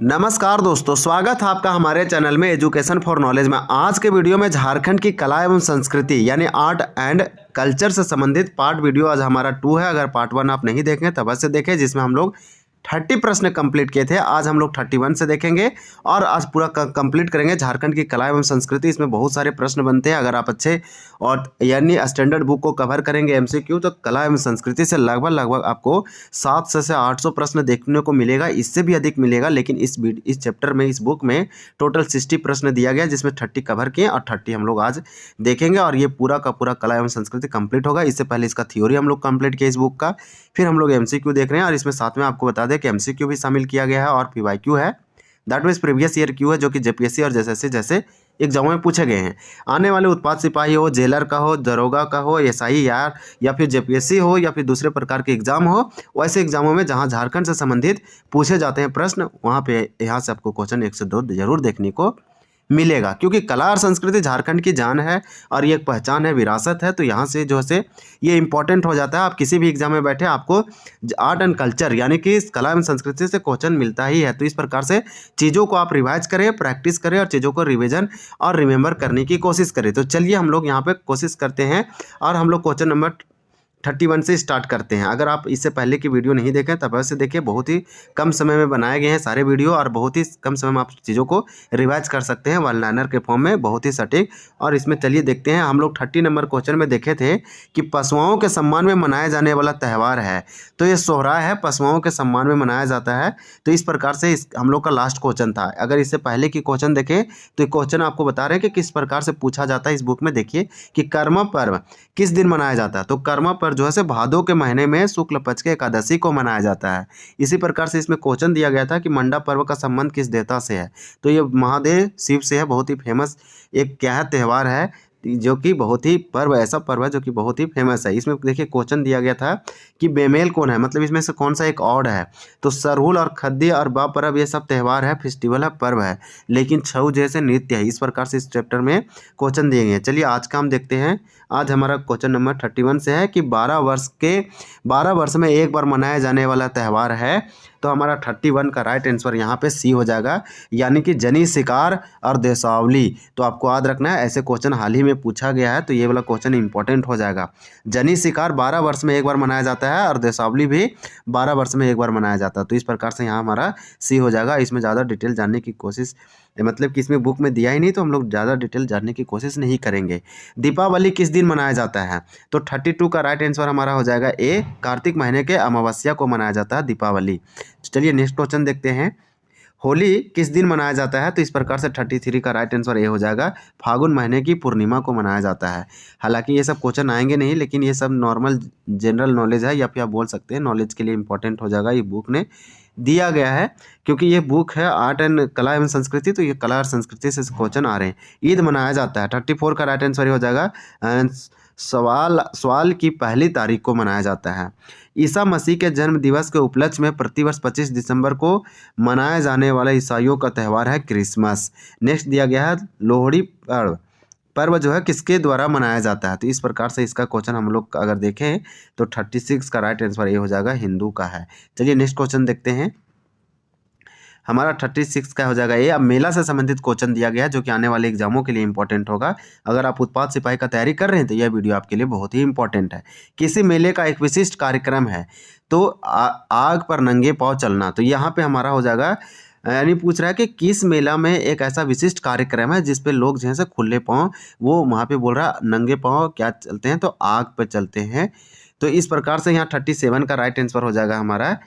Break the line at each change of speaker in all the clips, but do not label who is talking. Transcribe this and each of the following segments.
नमस्कार दोस्तों, स्वागत है आपका हमारे चैनल में एजुकेशन फॉर नॉलेज में। आज के वीडियो में झारखंड की कला एवं संस्कृति यानी आर्ट एंड कल्चर से संबंधित पार्ट वीडियो आज हमारा 2 है। अगर पार्ट 1 आप नहीं देखें तब अवश्य देखें, जिसमें हम लोग 30 प्रश्न कंप्लीट किए थे। आज हम लोग 31 से देखेंगे और आज पूरा कंप्लीट करेंगे झारखंड की कला एवं संस्कृति। इसमें बहुत सारे प्रश्न बनते हैं। अगर आप अच्छे और यानी स्टैंडर्ड बुक को कवर करेंगे एमसीक्यू, तो कला एवं संस्कृति से लगभग आपको 700 से 800 प्रश्न देखने को मिलेगा, इससे भी अधिक मिलेगा। लेकिन इस चैप्टर में, इस बुक में टोटल 60 प्रश्न दिया गया, जिसमें 30 कवर किए और 30 हम लोग आज देखेंगे। और ये पूरा का पूरा कला एवं संस्कृति कंप्लीट होगा। इससे पहले इसका थ्योरी हम लोग कंप्लीट किया इस बुक का, फिर हम लोग एमसीक्यू देख रहे हैं। और इसमें साथ में आपको बता दें कि एमसीक्यू भी शामिल किया गया है और पीवाईक्यू है, that means previous year Q है, जो कि जेपीएससी और जेएसएससी जैसे एग्जामों में पूछे गए हैं। आने वाले उत्पाद सिपाही हो, जेलर का हो, दरोगा का हो, एसआई या फिर जेपीएससी हो या फिर दूसरे प्रकार के एग्जाम हो, वैसे एग्जामों में जहां झारखंड से संबंधित पूछे जाते हैं प्रश्न, वहां पे यहाँ से आपको क्वेश्चन 1 से 2 जरूर देखने को मिलेगा। क्योंकि कला और संस्कृति झारखंड की जान है और ये एक पहचान है, विरासत है। तो यहाँ से जो है ये इंपॉर्टेंट हो जाता है। आप किसी भी एग्जाम में बैठे, आपको आर्ट एंड कल्चर यानी कि कला एवं संस्कृति से क्वेश्चन मिलता ही है। तो इस प्रकार से चीज़ों को आप रिवाइज करें, प्रैक्टिस करें और चीज़ों को रिविजन और रिमेंबर करने की कोशिश करें। तो चलिए हम लोग यहाँ पे कोशिश करते हैं और हम लोग क्वेश्चन नंबर 31 से स्टार्ट करते हैं। अगर आप इससे पहले की वीडियो नहीं देखें तब वैसे देखिए, बहुत ही कम समय में बनाए गए हैं सारे वीडियो और बहुत ही कम समय में आप चीज़ों को रिवाइज कर सकते हैं वन लाइनर के फॉर्म में, बहुत ही सटीक। और इसमें चलिए देखते हैं। हम लोग 30 नंबर क्वेश्चन में देखे थे कि पशुओं के सम्मान में मनाया जाने वाला त्यौहार है, तो ये सोहराय है, पशुओं के सम्मान में मनाया जाता है। तो इस प्रकार से हम लोग का लास्ट क्वेश्चन था। अगर इससे पहले की क्वेश्चन देखें तो क्वेश्चन आपको बता रहे हैं कि किस प्रकार से पूछा जाता है। इस बुक में देखिए कि कर्म पर्व किस दिन मनाया जाता है। तो कर्म पर्व जो है भादों के महीने में शुक्ल पक्ष के एकादशी को मनाया जाता है। इसी प्रकार से इसमें क्वेश्चन दिया गया था कि मंडा पर्व का संबंध किस देवता से है। तो ये महादेव शिव से है। बहुत ही फेमस एक क्या है, त्यौहार है, जो कि बहुत ही पर्व, ऐसा पर्व है जो कि बहुत ही फेमस है। इसमें देखिए क्वेश्चन दिया गया था कि बेमेल कौन है, मतलब इसमें से कौन सा एक ऑड है। तो सरहुल और खद्दी और बा पर्व ये सब त्यौहार है, फेस्टिवल है, पर्व है, लेकिन छऊ जैसे नृत्य है। इस प्रकार से इस चैप्टर में क्वेश्चन दिए गए हैं। चलिए आज का हम देखते हैं। आज हमारा क्वेश्चन नंबर 31 से है कि 12 वर्ष में एक बार मनाया जाने वाला त्यौहार है। तो हमारा 31 का राइट आंसर यहाँ पे सी हो जाएगा, यानी कि जनी शिकार और देशावली। तो आपको याद रखना है, ऐसे क्वेश्चन हाल ही में पूछा गया है, तो ये वाला क्वेश्चन इंपॉर्टेंट हो जाएगा। जनी शिकार 12 वर्ष में एक बार मनाया जाता है और देशावली भी 12 वर्ष में एक बार मनाया जाता है। तो इस प्रकार से यहाँ हमारा सी हो जाएगा। इसमें ज़्यादा डिटेल जानने की कोशिश, मतलब कि इसमें बुक में दिया ही नहीं, तो हम लोग ज़्यादा डिटेल जानने की कोशिश नहीं करेंगे। दीपावली किस दिन मनाया जाता है। तो 32 का राइट आंसर हमारा हो जाएगा ए, कार्तिक महीने के अमावस्या को मनाया जाता है दीपावली। चलिए नेक्स्ट क्वेश्चन देखते हैं। होली किस दिन मनाया जाता है। तो इस प्रकार से 33 का राइट आंसर ए हो जाएगा, फागुन महीने की पूर्णिमा को मनाया जाता है। हालांकि ये सब क्वेश्चन आएंगे नहीं, लेकिन ये सब नॉर्मल जनरल नॉलेज है, या फिर आप बोल सकते हैं नॉलेज के लिए इंपॉर्टेंट हो जाएगा। ये बुक ने दिया गया है, क्योंकि ये बुक है आर्ट एंड कला एवं संस्कृति, तो ये कला और संस्कृति से क्वेश्चन आ रहे हैं। ईद मनाया जाता है, 34 का राइट आंसर हो जाएगा, सवाल की पहली तारीख को मनाया जाता है। ईसा मसीह के जन्म दिवस के उपलक्ष्य में प्रतिवर्ष 25 दिसंबर को मनाया जाने वाला ईसाइयों का त्यौहार है क्रिसमस। नेक्स्ट दिया गया है लोहड़ी पर्व जो है किसके द्वारा मनाया जाता है। तो इस प्रकार से इसका क्वेश्चन हम लोग अगर देखें तो 36 का राइट आंसर ये हो जाएगा, हिंदू का है। चलिए नेक्स्ट क्वेश्चन देखते हैं। हमारा 36 का हो जाएगा ये। अब मेला से संबंधित क्वेश्चन दिया गया है, जो कि आने वाले एग्जामों के लिए इंपॉर्टेंट होगा। अगर आप उत्पाद सिपाही का तैयारी कर रहे हैं तो यह वीडियो आपके लिए बहुत ही इंपॉर्टेंट है। किसी मेले का एक विशिष्ट कार्यक्रम है, तो आग पर नंगे पांव चलना। तो यहाँ पे हमारा हो जाएगा, यानी पूछ रहा है कि किस मेला में एक ऐसा विशिष्ट कार्यक्रम है जिसपे लोग जैसे खुले पांव, वो वहाँ पे बोल रहा है नंगे पांव क्या चलते हैं, तो आग पे चलते हैं। तो इस प्रकार से यहाँ 37 का राइट आंसर हो जाएगा हमारा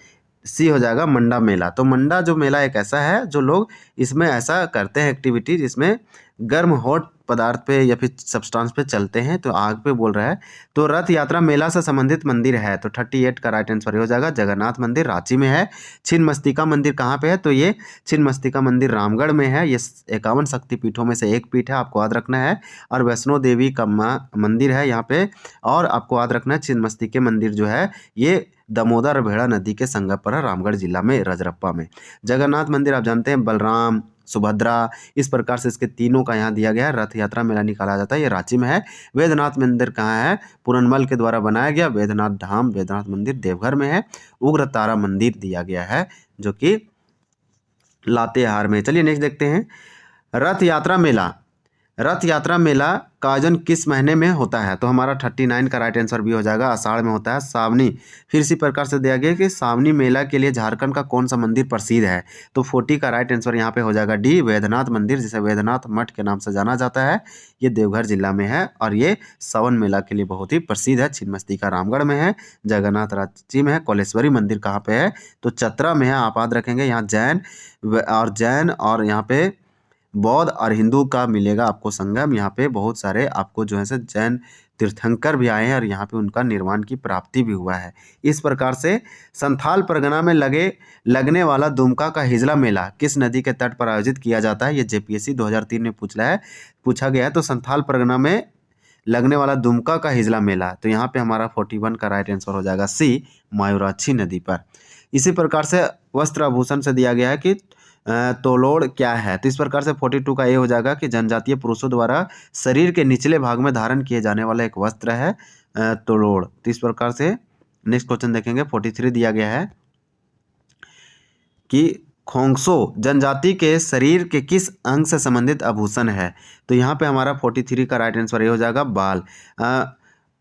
सी हो जाएगा, मंडा मेला। तो मंडा जो मेला एक ऐसा है जो लोग इसमें ऐसा करते हैं एक्टिविटी, जिसमें गर्म हॉट पदार्थ पे या फिर सब्सटेंस पे चलते हैं, तो आग पे बोल रहा है। तो रथ यात्रा मेला से संबंधित मंदिर है। तो 38 का राइट आंसर हो जाएगा, जगन्नाथ मंदिर रांची में है। छिन्नमस्तिका मंदिर कहाँ पे है। तो ये छिन्नमस्तिका मंदिर रामगढ़ में है। ये 51 शक्तिपीठों में से एक पीठ है, आपको याद रखना है। और वैष्णो देवी का मंदिर है यहाँ पे। और आपको याद रखना है छिन्नमस्तिका मंदिर जो है ये दामोदर भेड़ा नदी के संगम पर है, रामगढ़ जिला में, रजरप्पा में। जगन्नाथ मंदिर आप जानते हैं, बलराम सुभद्रा, इस प्रकार से इसके तीनों का यहाँ दिया गया है। रथ यात्रा मेला निकाला जाता है, ये रांची में है। वेदनाथ मंदिर कहाँ है, पूरनमल के द्वारा बनाया गया वेदनाथ धाम, वेदनाथ मंदिर देवघर में है। उग्र तारा मंदिर दिया गया है, जो कि लातेहार में। चलिए नेक्स्ट देखते हैं, रथ यात्रा मेला। रथ यात्रा मेला का आयोजन किस महीने में होता है? तो हमारा 39 का राइट आंसर भी हो जाएगा, आषाढ़ में होता है। सावनी, फिर इसी प्रकार से दिया गया कि सावनी मेला के लिए झारखंड का कौन सा मंदिर प्रसिद्ध है? तो 40 का राइट आंसर यहाँ पे हो जाएगा डी, वैद्यनाथ मंदिर, जिसे वैद्यनाथ मठ के नाम से जाना जाता है। ये देवघर जिला में है और ये सावन मेला के लिए बहुत ही प्रसिद्ध है। छिन्नमस्तिका रामगढ़ में है, जगन्नाथ रांची में है, कौलेश्वरी मंदिर कहाँ पे है? तो चतरा में है। आप याद रखेंगे, यहाँ जैन और यहाँ पे बौद्ध और हिंदू का मिलेगा आपको संगम। यहाँ पे बहुत सारे आपको जो है से जैन तीर्थंकर भी आए हैं और यहाँ पे उनका निर्वाण की प्राप्ति भी हुआ है। इस प्रकार से संथाल परगना में लगने वाला दुमका का हिजला मेला किस नदी के तट पर आयोजित किया जाता है? ये जेपीएससी 2003 में पूछा गया है। तो संथाल परगना में लगने वाला दुमका का हिजला मेला, तो यहाँ पे हमारा 41 का राइट आंसर हो जाएगा सी, मायूराक्षी नदी पर। इसी प्रकार से वस्त्र आभूषण से दिया गया है कि तोलोड़ क्या है? तो इस प्रकार से 42 का ये हो जाएगा कि जनजातीय पुरुषों द्वारा शरीर के निचले भाग में धारण किए जाने वाला एक वस्त्र है तोलोड़। तो इस प्रकार से नेक्स्ट क्वेश्चन देखेंगे, 43 दिया गया है कि खोंगसो जनजाति के शरीर के किस अंग से संबंधित आभूषण है? तो यहाँ पे हमारा 43 का राइट आंसर ये हो जाएगा बाल।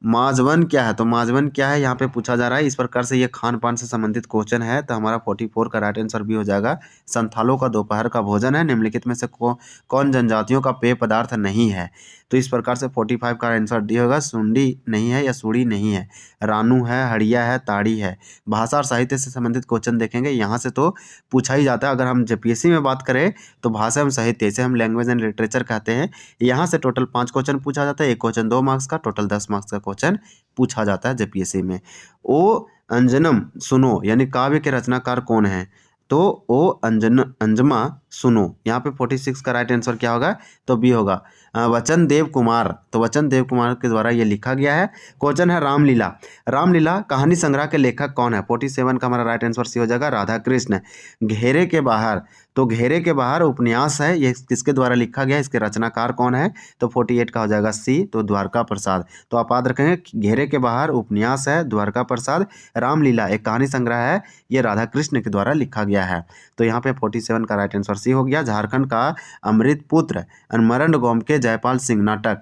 माजवन क्या है? तो माजवन क्या है यहाँ पे पूछा जा रहा है। इस प्रकार से ये खान पान से संबंधित क्वेश्चन है। तो हमारा 44 का राइट आंसर भी हो जाएगा, संथालों का दोपहर का भोजन है। निम्नलिखित में से कौन जनजातियों का पेय पदार्थ नहीं है? तो इस प्रकार से 45 का आंसर डी होगा, सुंडी नहीं है या सूड़ी नहीं है, रानू है, हड़िया है, ताड़ी है। भाषा और साहित्य से संबंधित क्वेश्चन देखेंगे, यहाँ से तो पूछा ही जाता है। अगर हम जेपीएससी में बात करें तो भाषा एवं साहित्य, इसे हम लैंग्वेज एंड लिटरेचर कहते हैं, यहाँ से टोटल 5 क्वेश्चन पूछा जाता है। एक क्वेश्चन 2 मार्क्स का, टोटल 10 मार्क्स का क्वेश्चन पूछा जाता है जेपीएससी में। ओ अंजनम सुनो यानी काव्य के रचनाकार कौन है? तो ओ अंजमा सुनो, यहाँ पे 46 का राइट आंसर क्या होगा? तो बी होगा, वचन देव कुमार। तो वचन देव कुमार के द्वारा ये लिखा गया है। क्वेश्चन है रामलीला। रामलीला कहानी संग्रह के लेखक कौन है? 47 का हमारा राइट आंसर सी हो जाएगा, राधा कृष्ण। घेरे के बाहर, तो घेरे के बाहर उपन्यास है, ये किसके द्वारा लिखा गया है? इसके रचनाकार कौन है? तो 48 का हो जाएगा सी, तो द्वारका प्रसाद। तो आप याद रखेंगे, घेरे के बाहर उपन्यास है, द्वारका प्रसाद। रामलीला एक कहानी संग्रह है, ये राधा कृष्ण के द्वारा लिखा गया है। तो यहाँ पे 47 का राइट आंसर सी हो गया। झारखंड का अमृत पुत्र मरंड गोम के जयपाल सिंह नाटक,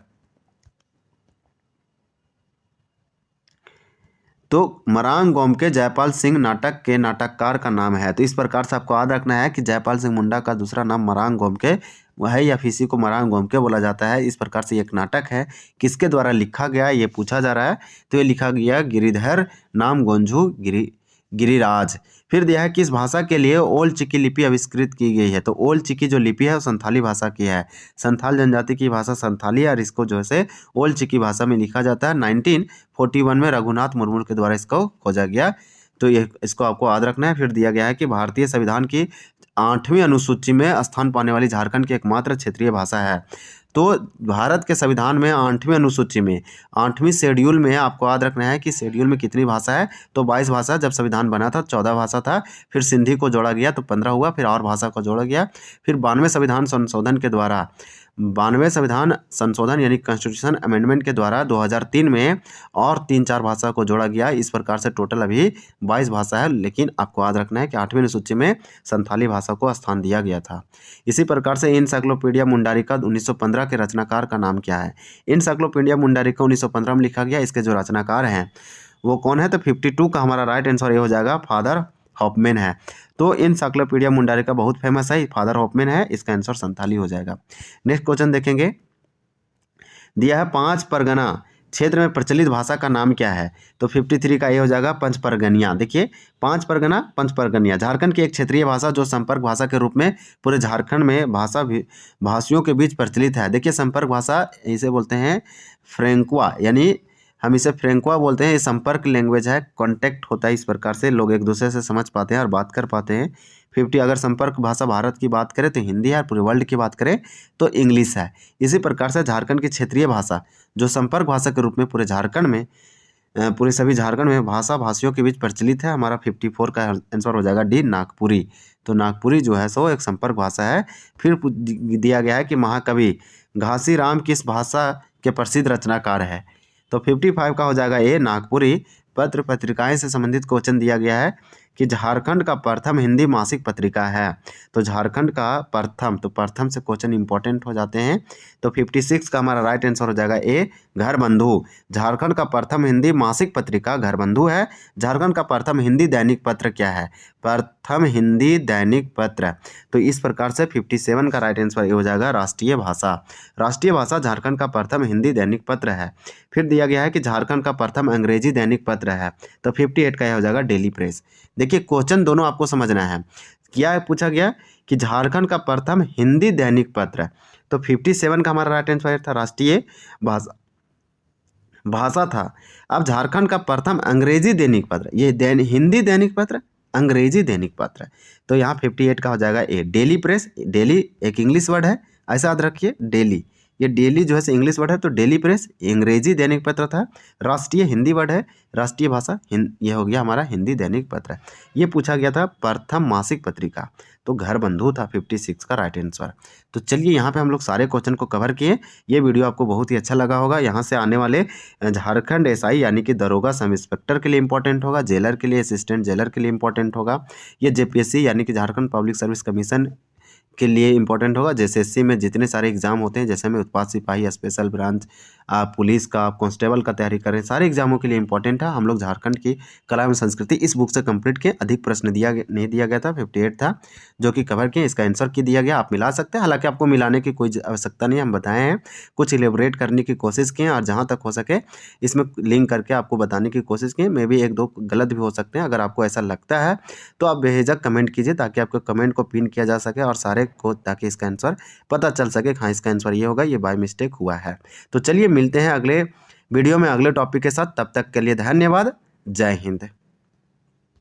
तो मरांग गोम के जयपाल सिंह नाटक के नाटककार का नाम है। तो इस प्रकार से आपको याद रखना है कि जयपाल सिंह मुंडा का दूसरा नाम मरांग गोम के है या फिर इसी को मरांग गोम के बोला जाता है। इस प्रकार से एक नाटक है, किसके द्वारा लिखा गया ये पूछा जा रहा है। तो ये लिखा गया गिरिधर नाम गोंझू गिरिराज। फिर दिया है किस भाषा के लिए ओल चिकी लिपि आविष्कृत की गई है? तो ओल चिकी जो लिपि है वो संथाली भाषा की है। संथाल जनजाति की भाषा संथाली है और इसको जो है ओल चिकी भाषा में लिखा जाता है। 1941 में रघुनाथ मुर्मू के द्वारा इसको खोजा गया। तो ये इसको आपको याद रखना है। फिर दिया गया है कि भारतीय संविधान की 8वीं अनुसूची में स्थान पाने वाली झारखंड की एकमात्र क्षेत्रीय भाषा है। तो भारत के संविधान में 8वीं अनुसूची में 8वीं शेड्यूल में आपको याद रखना है कि शेड्यूल में कितनी भाषा है? तो 22 भाषा। जब संविधान बना था 14 भाषा था, फिर सिंधी को जोड़ा गया तो 15 हुआ, फिर और भाषा को जोड़ा गया। फिर 92 संविधान संशोधन के द्वारा 92 संविधान संशोधन यानी कॉन्स्टिट्यूशन अमेंडमेंट के द्वारा 2003 में और 3-4 भाषा को जोड़ा गया। इस प्रकार से टोटल अभी 22 भाषा है, लेकिन आपको याद रखना है कि 8वीं अनुसूची में संथाली भाषा को स्थान दिया गया था। इसी प्रकार से इनसाइक्लोपीडिया मुंडारिका 1915 के रचनाकार का नाम क्या है? इनसाइक्लोपीडिया मुंडारिका 1915 में लिखा गया। इसके जो रचनाकार हैं वो कौन है? तो 52 का हमारा राइट आंसर ये हो जाएगा, फादर हॉफमैन है। तो इनसाइक्लोपीडिया मुंडारिका बहुत फेमस है, फादर हॉफमैन है, इसका आंसर संथाली हो जाएगा। नेक्स्ट क्वेश्चन देखेंगे, दिया है 5 परगना क्षेत्र में प्रचलित भाषा का नाम क्या है? तो 53 का ये हो जाएगा पंचपरगनिया। देखिए 5 परगना पंचपरगनिया झारखंड की एक क्षेत्रीय भाषा जो संपर्क भाषा के रूप में पूरे झारखंड में भाषियों के बीच प्रचलित है। देखिए संपर्क भाषा इसे बोलते हैं फ्रेंकुआ, यानी हम इसे फ्रेंकुआ बोलते हैं। ये संपर्क लैंग्वेज है, कॉन्टेक्ट होता है, इस प्रकार से लोग एक दूसरे से समझ पाते हैं और बात कर पाते हैं। 50 अगर संपर्क भाषा भारत की बात करें तो हिंदी है, पूरे वर्ल्ड की बात करें तो इंग्लिश है। इसी प्रकार से झारखंड की क्षेत्रीय भाषा जो संपर्क भाषा के रूप में पूरे झारखंड में पूरे सभी झारखंड में भाषियों के बीच प्रचलित है। हमारा 54 का आंसर हो जाएगा डी, नागपुरी। तो नागपुरी जो है सो एक संपर्क भाषा है। फिर दिया गया है कि महाकवि घासीराम किस भाषा के प्रसिद्ध रचनाकार है? तो 55 का हो जाएगा ए, नागपुरी। पत्र पत्रिकाएं से संबंधित क्वेश्चन दिया गया है कि झारखंड का प्रथम हिंदी मासिक पत्रिका है। तो झारखंड का प्रथम, तो प्रथम से क्वेश्चन इंपॉर्टेंट हो जाते हैं। तो 56 का हमारा राइट आंसर हो जाएगा ए, घर बंधु। झारखंड का प्रथम हिंदी मासिक पत्रिका घर बंधु है। झारखंड का प्रथम हिंदी दैनिक पत्र क्या है? प्रथम हिंदी दैनिक पत्र। तो इस प्रकार से 57 का राइट आंसर ये हो जाएगा राष्ट्रीय भाषा। राष्ट्रीय भाषा झारखंड का प्रथम हिंदी दैनिक पत्र है। फिर दिया गया है कि झारखंड का प्रथम अंग्रेजी दैनिक पत्र है। तो 58 का यह हो जाएगा डेली प्रेस। देखिए क्वेश्चन दोनों आपको समझना है। क्या पूछा गया कि झारखंड का प्रथम हिंदी दैनिक पत्र, तो 57 का हमारा राइट आंसर था राष्ट्रीय भाषा था। अब झारखंड का प्रथम अंग्रेजी दैनिक पत्र, ये हिंदी दैनिक पत्र, अंग्रेजी दैनिक पत्र, तो यहाँ 58 का हो जाएगा ए, डेली प्रेस। डेली एक इंग्लिश वर्ड है, ऐसा याद रखिए, डेली, ये डेली जो है इंग्लिश वर्ड है, तो डेली प्रेस अंग्रेजी दैनिक पत्र था। राष्ट्रीय हिंदी वर्ड है, राष्ट्रीय भाषा ये हो गया हमारा हिंदी दैनिक पत्र। ये पूछा गया था प्रथम मासिक पत्रिका, तो घर बंधु था 56 का राइट आंसर। तो चलिए यहाँ पे हम लोग सारे क्वेश्चन को कवर किए। ये वीडियो आपको बहुत ही अच्छा लगा होगा। यहाँ से आने वाले झारखंड एसआई यानी कि दरोगा सब इंस्पेक्टर के लिए इंपॉर्टेंट होगा, जेलर के लिए, असिस्टेंट जेलर के लिए इंपॉर्टेंट होगा, ये जेपीएससी यानी कि झारखंड पब्लिक सर्विस कमीशन के लिए इंपॉर्टेंट होगा। जेएसएससी में जितने सारे एग्जाम होते हैं, जैसे में उत्पाद सिपाही, स्पेशल ब्रांच, पुलिस का, कांस्टेबल का तैयारी करें, सारे एग्जामों के लिए इंपॉर्टेंट है। हम लोग झारखंड की कला एवं संस्कृति इस बुक से कंप्लीट किए। अधिक प्रश्न नहीं दिया गया था, 58 था जो कि कवर किए। इसका आंसर की दिया गया, आप मिला सकते हैं। हालांकि आपको मिलाने की कोई आवश्यकता नहीं, हम बताए हैं, कुछ इलेबोरेट करने की कोशिश किए और जहाँ तक हो सके इसमें लिंक करके आपको बताने की कोशिश की। मे भी एक दो गलत भी हो सकते हैं। अगर आपको ऐसा लगता है तो आप बेझिझक कमेंट कीजिए, ताकि आपके कमेंट को पिन किया जा सके और सारे को, ताकि इसका आंसर पता चल सके। हाँ, इसका आंसर ये होगा, ये बाय मिस्टेक हुआ है। तो चलिए मिलते हैं अगले वीडियो में अगले टॉपिक के साथ। तब तक के लिए धन्यवाद। जय हिंद।